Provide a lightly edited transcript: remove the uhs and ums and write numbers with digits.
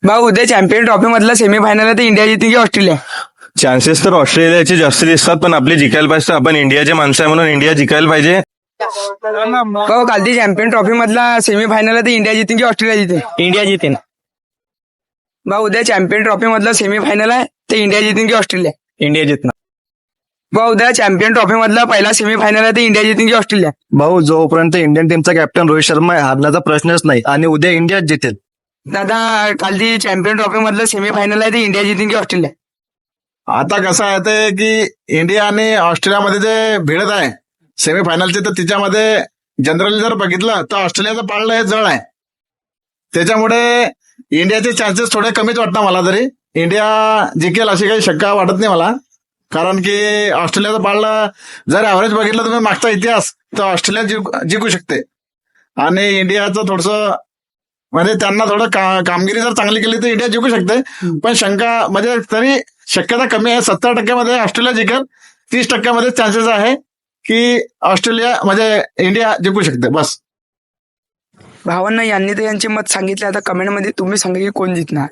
भाऊ उद्या champion trophy मधला सेमीफायनल आहे तर इंडिया जिंकते की ऑस्ट्रेलिया? चान्सेस तर ऑस्ट्रेलियाचे जास्त दिसतात, पण आपली जिंकायला पाहिजे. तर आपण इंडियाचे माणसं आहे म्हणून इंडिया जिंकायला पाहिजे. भाऊ कालची चॅम्पियन ट्रॉफी मधला सेमीफायनल आहे तर इंडिया जिंकते की ऑस्ट्रेलिया जिंकते? इंडिया जितेन. भाऊ उद्या चॅम्पियन ट्रॉफी मधला सेमीफायनल आहे तर इंडिया जिंकते की ऑस्ट्रेलिया? इंडिया जितणार. भाऊ उद्या चॅम्पियन ट्रॉफी मधला पहिला सेमीफायनल आहे तर इंडिया जिंकते की ऑस्ट्रेलिया? भाऊ जोपर्यंत इंडियन टीमचा कॅप्टन रोहित शर्मा आहे हारण्याचा प्रश्नच नाही आणि उद्या इंडिया जितेल. दादा कालची चॅम्पियन ट्रॉफी मधलं सेमीफायनल आहे तर इंडिया जिंकते की ऑस्ट्रेलिया? आता कसं आहे ते की इंडिया आणि ऑस्ट्रेलियामध्ये जे भिडत आहे सेमीफायनलचे, तर तिच्यामध्ये जनरली जर बघितलं तर ऑस्ट्रेलियाचं पाळणं हे जड आहे. त्याच्यामुळे इंडियाचे चान्सेस थोडे कमीच वाटतात मला. तरी इंडिया जिंकेल अशी काही शंका वाटत नाही मला, कारण की ऑस्ट्रेलियाचं पाळणं जर ऍव्हरेज बघितलं तुम्ही मागचा इतिहास, तर ऑस्ट्रेलिया जिंकू शकते. आणि इंडियाचं थोडंसं म्हणजे त्यांना थोडं कामगिरी जर चांगली केली तर इंडिया जिंकू शकते. पण शंका म्हणजे तरी शक्यता कमी आहे. 70% ऑस्ट्रेलिया जिंकेल, 30% चान्सेस आहे की ऑस्ट्रेलिया म्हणजे इंडिया जिंकू शकते. बस भावांना यांनी तर यांचे मत सांगितले, आता कमेंटमध्ये तुम्ही सांगा की कोण जिंकणार.